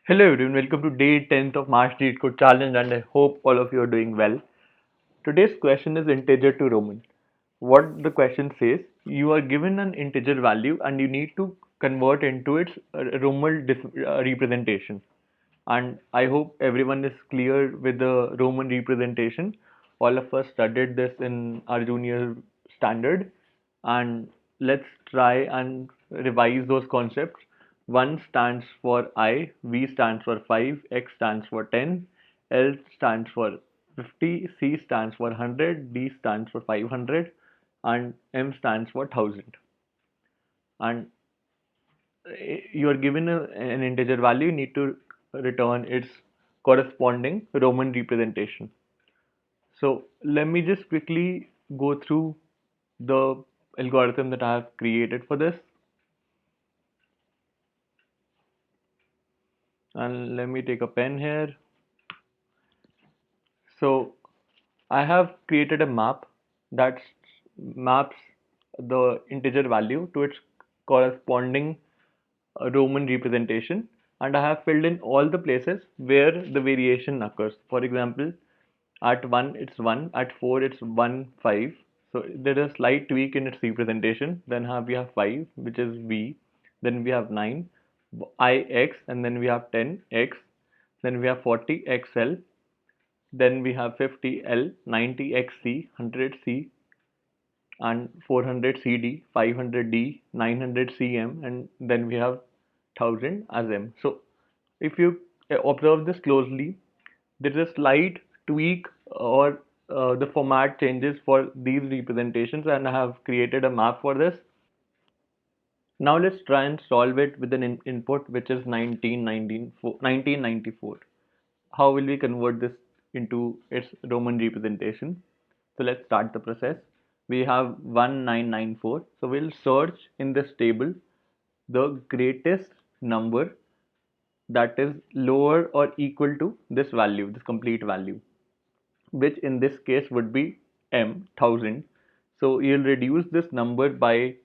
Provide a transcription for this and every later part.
Hello everyone, welcome to day 10th of March Cheat Code Challenge and I hope all of you are doing well. Today's question is integer to Roman. What the question says, you are given an integer value and you need to convert into its representation. And I hope everyone is clear with the Roman representation. All of us studied this in our junior standard, and let's try and revise those concepts. 1 stands for I, V stands for 5, X stands for 10, L stands for 50, C stands for 100, D stands for 500, and M stands for 1000. And you are given an integer value, you need to return its corresponding Roman representation. So let me just quickly go through the algorithm that I have created for this, and let me take a pen here. So I have created a map that maps the integer value to its corresponding Roman representation, and I have filled in all the places where the variation occurs. For example, at 1 it's 1, at 4 it's 1 5. So there is a slight tweak in its representation. Then we have 5, which is V. Then we have 9 IX, and then we have 10 X. Then we have 40 XL. Then we have 50 L, 90 XC, 100 C, and 400 CD, 500 D, 900 CM, and then we have 1000 as M. So if you observe this closely, there is a slight tweak or the format changes for these representations, and I have created a map for this. Now let's try and solve it with an input which is 1994. How will we convert this into its Roman representation? So let's start the process. We have 1994. So we'll search in this table the greatest number that is lower or equal to this value, this complete value, which in this case would be m 1000. So you'll reduce this number by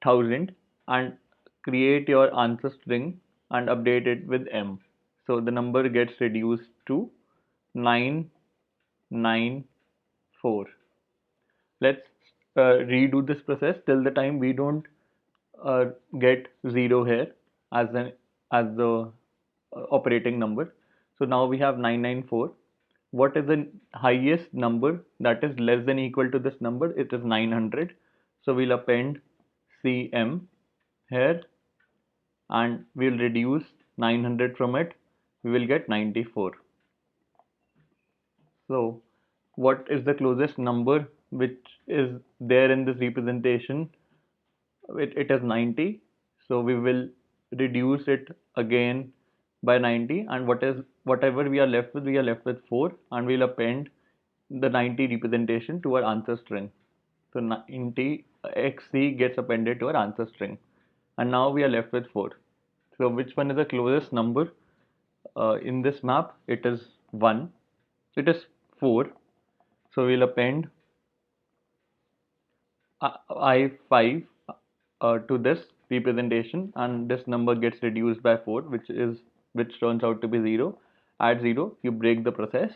1000 and create your answer string and update it with m. So the number gets reduced to 994. Let's redo this process till the time we don't get 0 here as an as the operating number. So now we have 994. What is the highest number that is less than equal to this number? It is 900. So we'll append cm here and we'll reduce 900 from it. We will get 94. So what is the closest number which is there in this representation? It is 90. So we will reduce it again by 90, and whatever we are left with, 4, and we'll append the 90 representation to our answer string. So 90 xc gets appended to our answer string, and now we are left with 4. So which one is the closest number in this map? It is 1. It is 4. So we'll append I5 to this representation, and this number gets reduced by 4, which turns out to be 0. At 0 you break the process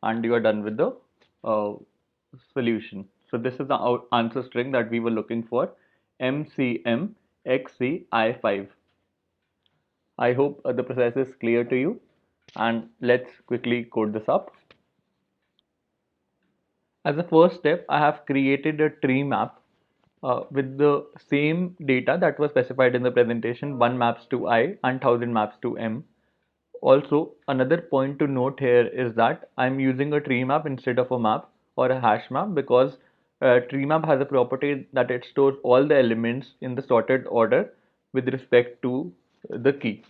and you are done with the uh, solution. So this is the answer string that we were looking for, MCMXCI5. I hope the process is clear to you, and let's quickly code this up. As a first step, I have created a tree map with the same data that was specified in the presentation. 1 maps to I and 1000 maps to M. Also, another point to note here is that I'm using a tree map instead of a map or a hash map because tree map has a property that it stores all the elements in the sorted order with respect to the key.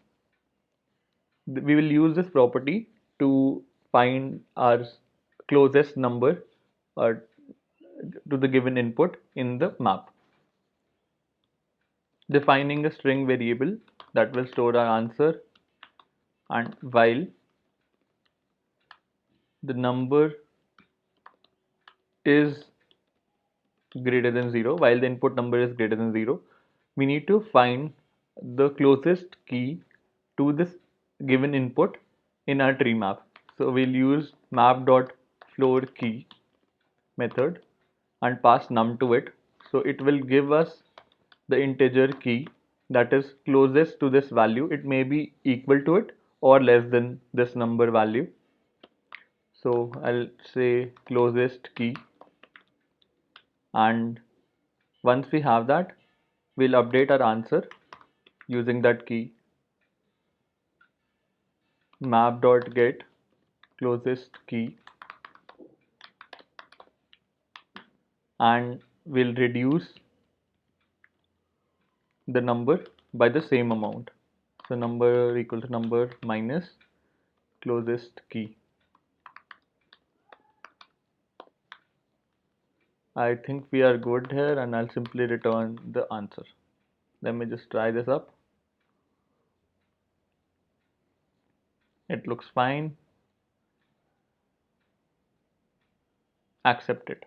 We will use this property to find our closest number uh, to the given input in the map. Defining a string variable that will store our answer, and while the number is greater than 0, while the input number is greater than 0, we need to find the closest key to this given input in our tree map. So we'll use map.floorKey method and pass num to it. So it will give us the integer key that is closest to this value. It may be equal to it or less than this number value. So I'll say closest key, and once we have that, we'll update our answer using that key. Map.get closest key, and we'll reduce the number by the same amount. So number equal to number minus closest key. I think we are good here, and I'll simply return the answer. Let me just try this up. It looks fine. Accept it.